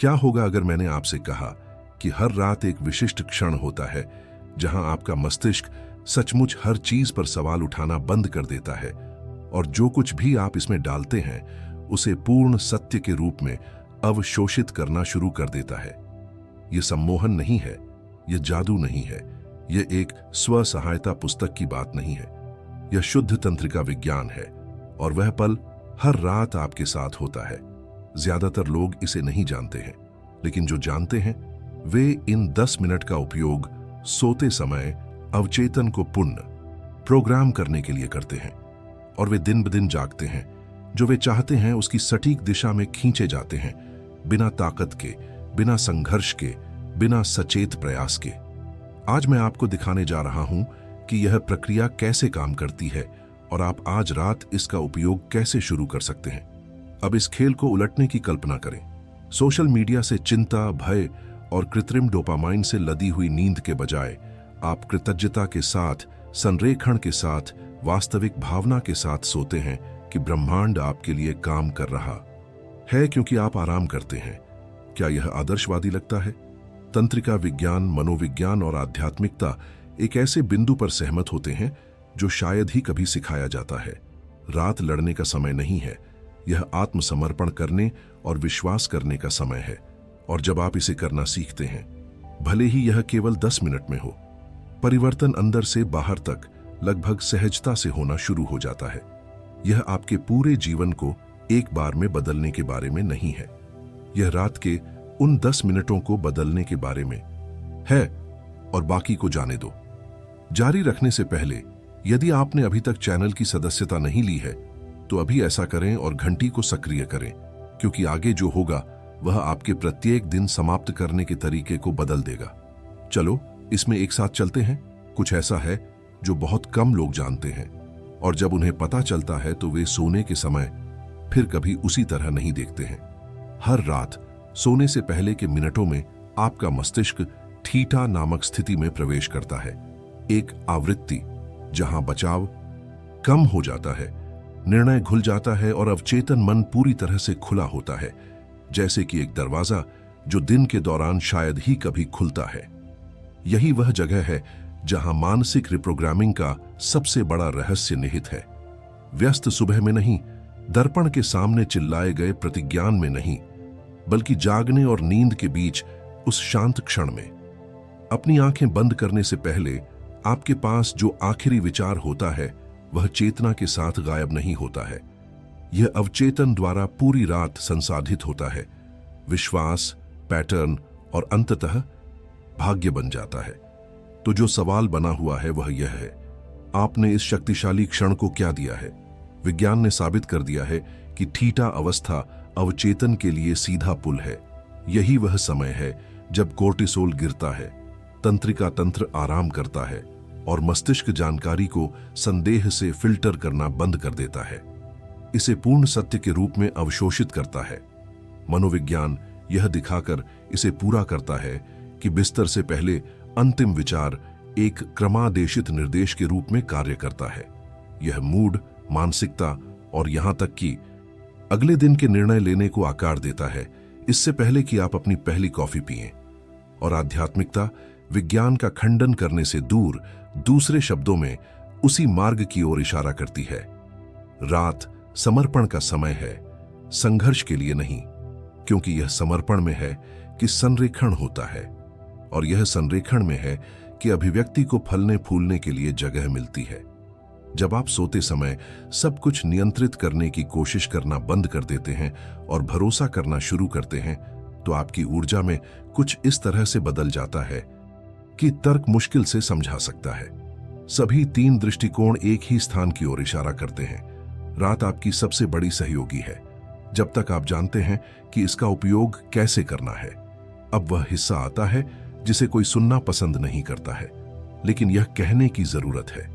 क्या होगा अगर मैंने आपसे कहा कि हर रात एक विशिष्ट क्षण होता है जहां आपका मस्तिष्क सचमुच हर चीज पर सवाल उठाना बंद कर देता है और जो कुछ भी आप इसमें डालते हैं उसे पूर्ण सत्य के रूप में अवशोषित करना शुरू कर देता है। यह सम्मोहन नहीं है, यह जादू नहीं है, यह एक स्व सहायता पुस्तक की बात नहीं है, यह शुद्ध तंत्रिका विज्ञान है और वह पल हर रात आपके साथ होता है। ज्यादातर लोग इसे नहीं जानते हैं, लेकिन जो जानते हैं वे इन 10 मिनट का उपयोग सोते समय अवचेतन को पुण्य प्रोग्राम करने के लिए करते हैं और वे दिन ब दिन जागते हैं। जो वे चाहते हैं उसकी सटीक दिशा में खींचे जाते हैं, बिना ताकत के, बिना संघर्ष के, बिना सचेत प्रयास के। आज मैं आपको दिखाने जा रहा हूं कि यह प्रक्रिया कैसे काम करती है और आप आज रात इसका उपयोग कैसे शुरू कर सकते हैं। अब इस खेल को उलटने की कल्पना करें। सोशल मीडिया से चिंता, भय और कृत्रिम डोपामाइन से लदी हुई नींद के बजाय आप कृतज्ञता के साथ, संरेखण के साथ, वास्तविक भावना के साथ सोते हैं कि ब्रह्मांड आपके लिए काम कर रहा है क्योंकि आप आराम करते हैं। क्या यह आदर्शवादी लगता है? तंत्रिका विज्ञान, मनोविज्ञान और आध्यात्मिकता एक ऐसे बिंदु पर सहमत होते हैं जो शायद ही कभी सिखाया जाता है। रात लड़ने का समय नहीं है, यह आत्मसमर्पण करने और विश्वास करने का समय है। और जब आप इसे करना सीखते हैं, भले ही यह केवल 10 मिनट में हो, परिवर्तन अंदर से बाहर तक लगभग सहजता से होना शुरू हो जाता है। यह आपके पूरे जीवन को एक बार में बदलने के बारे में नहीं है, यह रात के उन 10 मिनटों को बदलने के बारे में है और बाकी को जाने दो। जारी रखने से पहले यदि आपने अभी तक चैनल की सदस्यता नहीं ली है तो अभी ऐसा करें और घंटी को सक्रिय करें, क्योंकि आगे जो होगा वह आपके प्रत्येक दिन समाप्त करने के तरीके को बदल देगा। चलो इसमें एक साथ चलते हैं। कुछ ऐसा है जो बहुत कम लोग जानते हैं और जब उन्हें पता चलता है तो वे सोने के समय फिर कभी उसी तरह नहीं देखते हैं। हर रात सोने से पहले के मिनटों में आपका मस्तिष्क थीटा नामक स्थिति में प्रवेश करता है, एक आवृत्ति जहां बचाव कम हो जाता है, निर्णय घुल जाता है और अवचेतन मन पूरी तरह से खुला होता है, जैसे कि एक दरवाजा जो दिन के दौरान शायद ही कभी खुलता है। यही वह जगह है जहां मानसिक रिप्रोग्रामिंग का सबसे बड़ा रहस्य निहित है। व्यस्त सुबह में नहीं, दर्पण के सामने चिल्लाए गए प्रतिज्ञान में नहीं, बल्कि जागने और नींद के बीच उस शांत क्षण में। अपनी आंखें बंद करने से पहले आपके पास जो आखिरी विचार होता है वह चेतना के साथ गायब नहीं होता है, यह अवचेतन द्वारा पूरी रात संसाधित होता है। विश्वास, पैटर्न और अंततः भाग्य बन जाता है। तो जो सवाल बना हुआ है वह यह है, आपने इस शक्तिशाली क्षण को क्या दिया है? विज्ञान ने साबित कर दिया है कि थीटा अवस्था अवचेतन के लिए सीधा पुल है। यही वह समय है जब कोर्टिसोल गिरता है, तंत्रिका तंत्र आराम करता है और मस्तिष्क जानकारी को संदेह से फिल्टर करना बंद कर देता है, इसे पूर्ण सत्य के रूप में अवशोषित करता है। मनोविज्ञान यह दिखाकर इसे पूरा करता है कि बिस्तर से पहले अंतिम विचार एक क्रमादेशित निर्देश के रूप में कार्य करता है। यह मूड, मानसिकता और यहां तक कि अगले दिन के निर्णय लेने को आकार देता है, इससे पहले कि आप अपनी पहली कॉफी पिएं। और आध्यात्मिकता विज्ञान का खंडन करने से दूर, दूसरे शब्दों में उसी मार्ग की ओर इशारा करती है। रात समर्पण का समय है, संघर्ष के लिए नहीं, क्योंकि यह समर्पण में है कि संरेखण होता है और यह संरेखण में है कि अभिव्यक्ति को फलने फूलने के लिए जगह मिलती है। जब आप सोते समय सब कुछ नियंत्रित करने की कोशिश करना बंद कर देते हैं और भरोसा करना शुरू करते हैं तो आपकी ऊर्जा में कुछ इस तरह से बदल जाता है कि तर्क मुश्किल से समझा सकता है। सभी 3 दृष्टिकोण एक ही स्थान की ओर इशारा करते हैं। रात आपकी सबसे बड़ी सहयोगी है, जब तक आप जानते हैं कि इसका उपयोग कैसे करना है। अब वह हिस्सा आता है जिसे कोई सुनना पसंद नहीं करता है, लेकिन यह कहने की जरूरत है।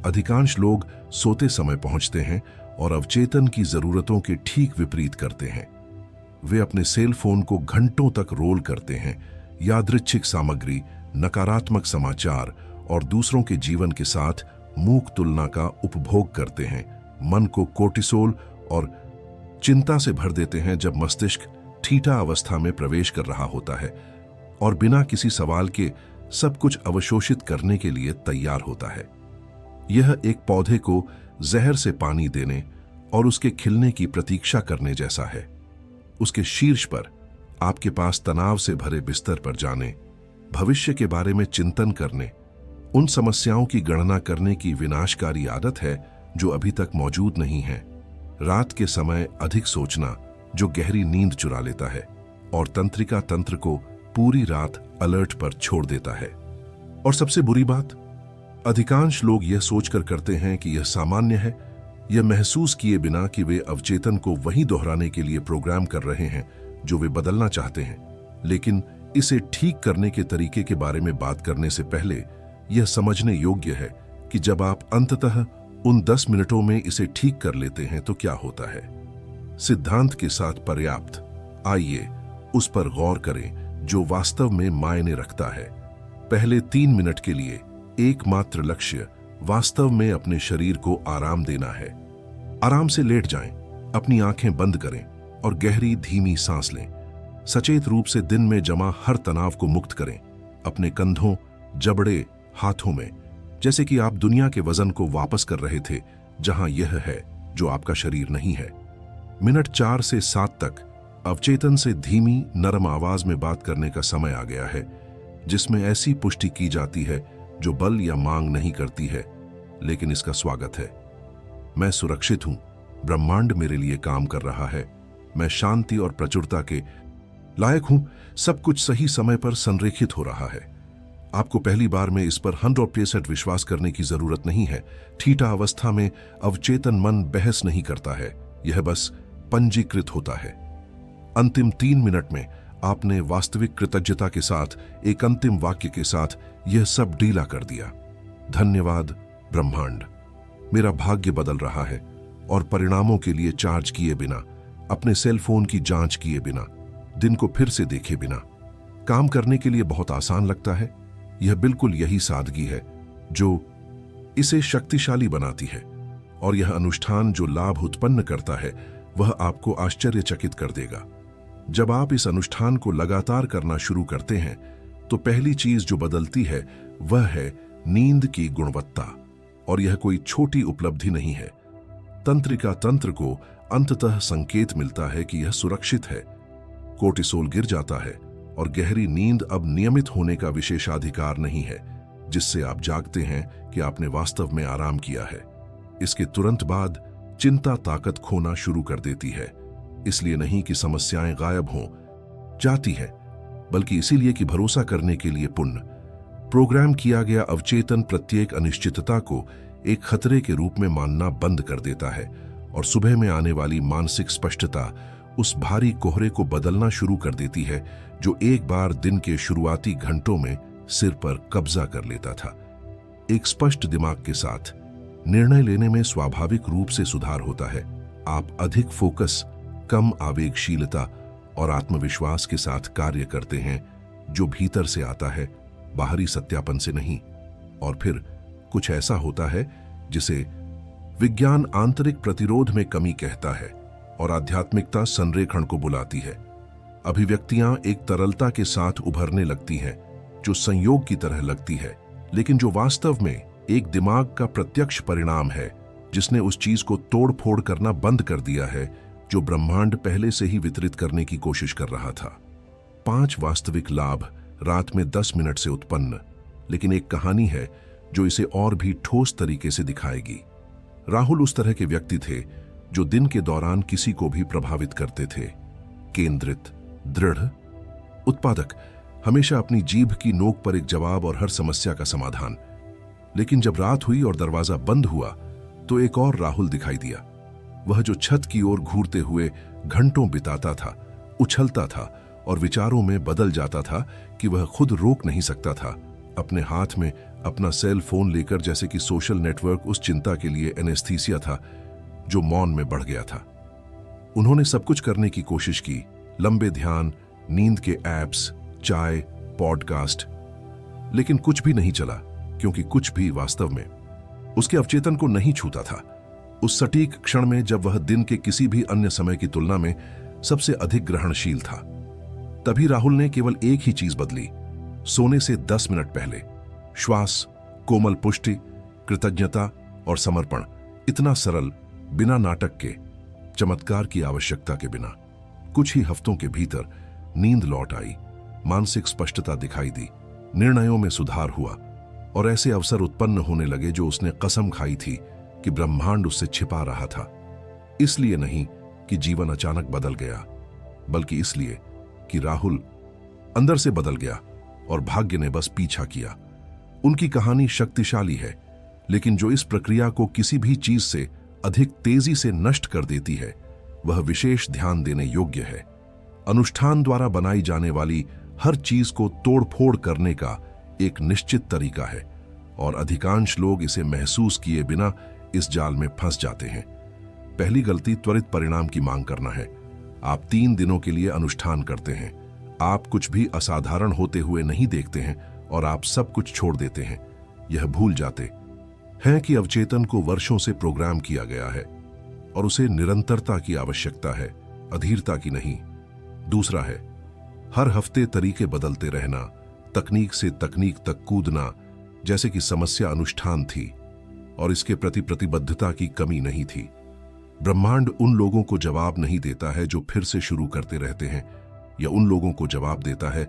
अधिकांश लोग सोते समय पहुंचते हैं और अवचेतन की जरूरतों के ठीक विपरीत करते हैं। वे अपने सेल फोन को घंटों तक रोल करते हैं, यादृच्छिक सामग्री, नकारात्मक समाचार और दूसरों के जीवन के साथ मूक तुलना का उपभोग करते हैं। मन को कोर्टिसोल और चिंता से भर देते हैं जब मस्तिष्क ठीठा अवस्था में प्रवेश कर रहा होता है और बिना किसी सवाल के सब कुछ अवशोषित करने के लिए तैयार होता है। यह एक पौधे को जहर से पानी देने और उसके खिलने की प्रतीक्षा करने जैसा है। उसके शीर्ष पर आपके पास तनाव से भरे बिस्तर पर जाने, भविष्य के बारे में चिंतन करने, उन समस्याओं की गणना करने की विनाशकारी आदत है जो अभी तक मौजूद नहीं है। रात के समय अधिक सोचना जो गहरी नींद चुरा लेता है और तंत्रिका तंत्र को पूरी रात अलर्ट पर छोड़ देता है। और सबसे बुरी बात, अधिकांश लोग यह सोचकर करते हैं कि यह सामान्य है, यह महसूस किए बिना कि वे अवचेतन को वही दोहराने के लिए प्रोग्राम कर रहे हैं जो वे बदलना चाहते हैं। लेकिन इसे ठीक करने के तरीके के बारे में बात करने से पहले यह समझने योग्य है कि जब आप अंततः उन 10 मिनटों में इसे ठीक कर लेते हैं तो क्या होता है। सिद्धांत के साथ पर्याप्त। आइए उस पर गौर करें जो वास्तव में मायने रखता है। पहले 3 मिनट के लिए एकमात्र लक्ष्य वास्तव में अपने शरीर को आराम देना है। आराम से लेट जाएं, अपनी आंखें बंद करें और गहरी धीमी सांस लें। सचेत रूप से दिन में जमा हर तनाव को मुक्त करें, अपने कंधों, जबड़े, हाथों में, जैसे कि आप दुनिया के वजन को वापस कर रहे थे जहां यह है जो आपका शरीर नहीं है। मिनट 4 से 7 तक अवचेतन से धीमी नरम आवाज में बात करने का समय आ गया है, जिसमें ऐसी पुष्टि की जाती है जो बल या मांग नहीं करती है, लेकिन इसका स्वागत है। मैं सुरक्षित हूं, ब्रह्मांड मेरे लिए काम कर रहा है, मैं शांति और प्रचुरता के लायक हूं, सब कुछ सही समय पर संरेखित हो रहा है। आपको पहली बार में इस पर 100% विश्वास करने की जरूरत नहीं है। ठीठा अवस्था में अवचेतन मन बहस नहीं करता है, यह बस पंजीकृत होता है। अंतिम 3 मिनट में आपने वास्तविक कृतज्ञता के साथ एक अंतिम वाक्य के साथ यह सब ढीला कर दिया। धन्यवाद ब्रह्मांड, मेरा भाग्य बदल रहा है। और परिणामों के लिए चार्ज किए बिना, अपने सेल फोन की जांच किए बिना, दिन को फिर से देखे बिना काम करने के लिए बहुत आसान लगता है। यह बिल्कुल यही सादगी है जो इसे शक्तिशाली बनाती है। और यह अनुष्ठान जो लाभ उत्पन्न करता है वह आपको आश्चर्यचकित कर देगा। जब आप इस अनुष्ठान को लगातार करना शुरू करते हैं तो पहली चीज जो बदलती है वह है नींद की गुणवत्ता। और यह कोई छोटी उपलब्धि नहीं है। तंत्रिका तंत्र को अंततः संकेत मिलता है कि यह सुरक्षित है। कोर्टिसोल गिर जाता है और गहरी नींद अब नियमित होने का विशेषाधिकार नहीं है, जिससे आप जागते हैं कि आपने वास्तव में आराम किया है। इसके तुरंत बाद चिंता ताकत खोना शुरू कर देती है, इसलिए नहीं कि समस्याएं गायब हो जाती है, बल्कि इसीलिए कि भरोसा करने के लिए पुण्य प्रोग्राम किया गया अवचेतन प्रत्येक अनिश्चितता को एक खतरे के रूप में मानना बंद कर देता है और सुबह में आने वाली मानसिक स्पष्टता उस भारी कोहरे को बदलना शुरू कर देती है जो एक बार दिन के शुरुआती घंटों में सिर पर कब्जा कर लेता था। एक स्पष्ट दिमाग के साथ निर्णय लेने में स्वाभाविक रूप से सुधार होता है। आप अधिक फोकस, कम आवेगशीलता और आत्मविश्वास के साथ कार्य करते हैं, जो भीतर से आता है, बाहरी सत्यापन से नहीं। और फिर कुछ ऐसा होता है जिसे विज्ञान आंतरिक प्रतिरोध में कमी कहता है और आध्यात्मिकता संरेखण को बुलाती है। अभिव्यक्तियां एक तरलता के साथ उभरने लगती हैं जो संयोग की तरह लगती है, लेकिन जो वास्तव में एक दिमाग का प्रत्यक्ष परिणाम है जिसने उस चीज को तोड़ फोड़ करना बंद कर दिया है जो ब्रह्मांड पहले से ही वितरित करने की कोशिश कर रहा था। 5 वास्तविक लाभ रात में 10 मिनट से उत्पन्न, लेकिन एक कहानी है जो इसे और भी ठोस तरीके से दिखाएगी। राहुल उस तरह के व्यक्ति थे जो दिन के दौरान किसी को भी प्रभावित करते थे। केंद्रित, दृढ़, उत्पादक, हमेशा अपनी जीभ की नोक पर एक जवाब और हर समस्या का समाधान। लेकिन जब रात हुई और दरवाजा बंद हुआ तो एक और राहुल दिखाई दिया। वह जो छत की ओर घूरते हुए घंटों बिताता था, उछलता था और विचारों में बदल जाता था कि वह खुद रोक नहीं सकता था। अपने हाथ में अपना सेल फोन लेकर, जैसे कि सोशल नेटवर्क उस चिंता के लिए एनेस्थीसिया था जो मौन में बढ़ गया था। उन्होंने सब कुछ करने की कोशिश की, लंबे ध्यान, नींद के ऐप्स, चाय, पॉडकास्ट, लेकिन कुछ भी नहीं चला, क्योंकि कुछ भी वास्तव में उसके अवचेतन को नहीं छूता था। उस सटीक क्षण में जब वह दिन के किसी भी अन्य समय की तुलना में सबसे अधिक ग्रहणशील था। तभी राहुल ने केवल एक ही चीज बदली। सोने से 10 मिनट पहले श्वास, कोमल पुष्टि, कृतज्ञता और समर्पण। इतना सरल, बिना नाटक के, चमत्कार की आवश्यकता के बिना। कुछ ही हफ्तों के भीतर नींद लौट आई, मानसिक स्पष्टता दिखाई दी, निर्णयों में सुधार हुआ और ऐसे अवसर उत्पन्न होने लगे जो उसने कसम खाई थी कि ब्रह्मांड उससे छिपा रहा था। इसलिए नहीं कि जीवन अचानक बदल गया, बल्कि इसलिए कि राहुल अंदर से बदल गया और भाग्य ने बस पीछा किया। उनकी कहानी शक्तिशाली है, लेकिन जो इस प्रक्रिया को किसी भी चीज से अधिक तेजी से नष्ट कर देती है, वह विशेष ध्यान देने योग्य है। अनुष्ठान द्वारा बनाई जाने वाली हर चीज को तोड़फोड़ करने का एक निश्चित तरीका है और अधिकांश लोग इसे महसूस किए बिना इस जाल में फंस जाते हैं। पहली गलती त्वरित परिणाम की मांग करना है। आप 3 दिनों के लिए अनुष्ठान करते हैं, आप कुछ भी असाधारण होते हुए नहीं देखते हैं और आप सब कुछ छोड़ देते हैं। यह भूल जाते हैं कि अवचेतन को वर्षों से प्रोग्राम किया गया है और उसे निरंतरता की आवश्यकता है, अधीरता की नहीं। दूसरा है हर हफ्ते तरीके बदलते रहना, तकनीक से तकनीक तक कूदना, जैसे कि समस्या अनुष्ठान थी और इसके प्रति प्रतिबद्धता की कमी नहीं थी। ब्रह्मांड उन लोगों को जवाब नहीं देता है जो फिर से शुरू करते रहते हैं, या उन लोगों को जवाब देता है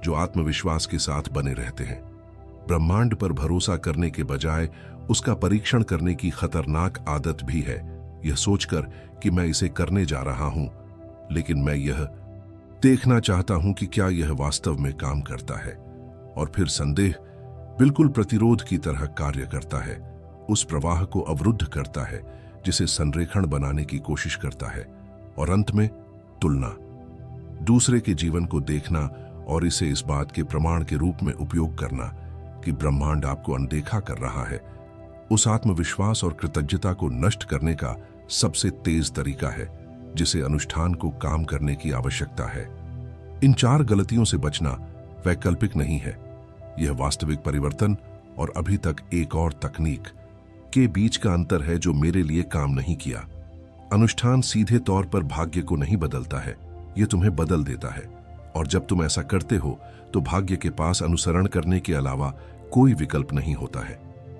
जो आत्मविश्वास के साथ बने रहते हैं। ब्रह्मांड पर भरोसा करने के बजाय उसका परीक्षण करने की खतरनाक आदत भी है, यह सोचकर कि मैं इसे करने जा रहा हूं, लेकिन मैं यह देखना चाहता हूं कि क्या यह वास्तव में काम करता है। और फिर संदेह बिल्कुल प्रतिरोध की तरह कार्य करता है, उस प्रवाह को अवरुद्ध करता है जिसे संरेखण बनाने की कोशिश करता है। और अंत में तुलना, दूसरे के जीवन को देखना और इसे इस बात के प्रमाण के रूप में उपयोग करना कि ब्रह्मांड आपको अनदेखा कर रहा है, उस आत्मविश्वास और कृतज्ञता को नष्ट करने का सबसे तेज तरीका है जिसे अनुष्ठान को काम करने की आवश्यकता है। इन 4 गलतियों से बचना वैकल्पिक नहीं है, यह वास्तविक परिवर्तन और अभी तक एक और तकनीक के बीच का अंतर है जो मेरे लिए काम नहीं किया। अनुष्ठान सीधे तौर पर भाग्य को नहीं बदलता है, यह तुम्हें बदल देता है। और जब तुम ऐसा करते हो तो भाग्य के पास अनुसरण करने के अलावा कोई विकल्प नहीं होता है।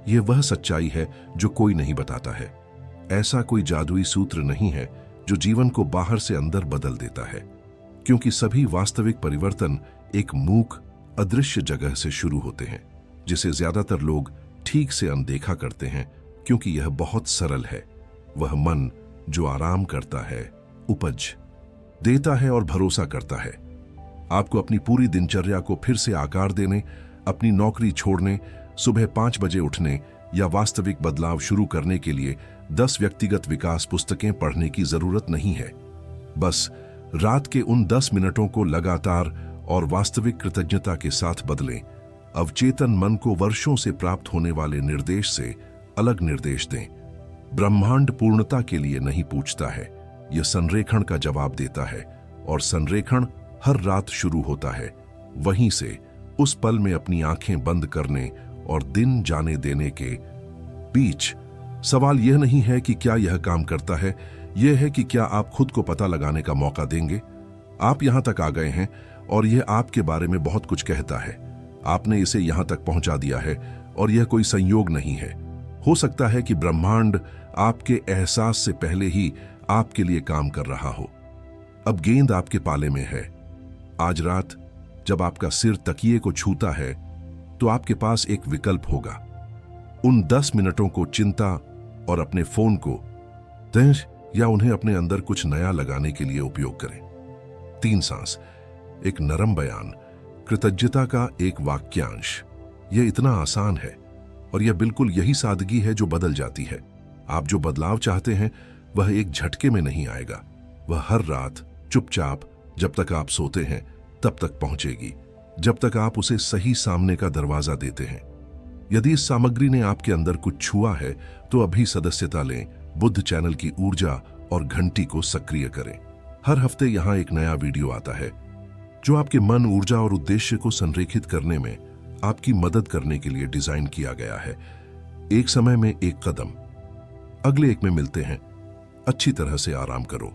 यह वह सच्चाई है जो कोई नहीं बताता है। ऐसा कोई जादुई सूत्र नहीं है जो जीवन को बाहर से अंदर बदल देता है, क्योंकि सभी वास्तविक परिवर्तन एक मूक, अदृश्य जगह से शुरू होते हैं जिसे ज्यादातर लोग ठीक से अनदेखा करते हैं, क्योंकि यह बहुत सरल है। वह मन जो आराम करता है, उपज देता है और भरोसा करता है। आपको अपनी पूरी दिनचर्या को फिर से आकार देने, अपनी नौकरी छोड़ने, सुबह 5 बजे उठने या वास्तविक बदलाव शुरू करने के लिए 10 व्यक्तिगत विकास पुस्तकें पढ़ने की जरूरत नहीं है। बस रात के उन 10 मिनटों को लगातार और वास्तविक कृतज्ञता के साथ बदलें। अवचेतन मन को वर्षों से प्राप्त होने वाले निर्देश से अलग निर्देश दें। ब्रह्मांड पूर्णता के लिए नहीं पूछता है, यह संरेखण का जवाब देता है, और संरेखण हर रात शुरू होता है। वहीं से उस पल में अपनी आंखें बंद करने और दिन जाने देने के बीच। सवाल यह नहीं है कि क्या यह काम करता है, यह है कि क्या आप खुद को पता लगाने का मौका देंगे। आप यहां तक आ गए हैं और यह आपके बारे में बहुत कुछ कहता है। आपने इसे यहां तक पहुंचा दिया है और यह कोई संयोग नहीं है। हो सकता है कि ब्रह्मांड आपके एहसास से पहले ही आपके लिए काम कर रहा हो। अब गेंद आपके पाले में है। आज रात जब आपका सिर तकिए को छूता है तो आपके पास एक विकल्प होगा। उन 10 मिनटों को चिंता और अपने फोन को दें या उन्हें अपने अंदर कुछ नया लगाने के लिए उपयोग करें। 3 सांस, एक नरम बयान, कृतज्ञता का एक वाक्यांश। यह इतना आसान है और यह बिल्कुल यही सादगी है जो बदल जाती है। आप जो बदलाव चाहते हैं वह एक झटके में नहीं आएगा, वह हर रात चुपचाप जब तक आप सोते हैं तब तक पहुंचेगी, जब तक आप उसे सही सामने का दरवाजा देते हैं। यदि इस सामग्री ने आपके अंदर कुछ छुआ है तो अभी सदस्यता लें, बुद्ध चैनल की ऊर्जा और घंटी को सक्रिय करें। हर हफ्ते यहां एक नया वीडियो आता है जो आपके मन, ऊर्जा और उद्देश्य को संरेखित करने में आपकी मदद करने के लिए डिजाइन किया गया है। एक समय में एक कदम, अगले एक में मिलते हैं। अच्छी तरह से आराम करो।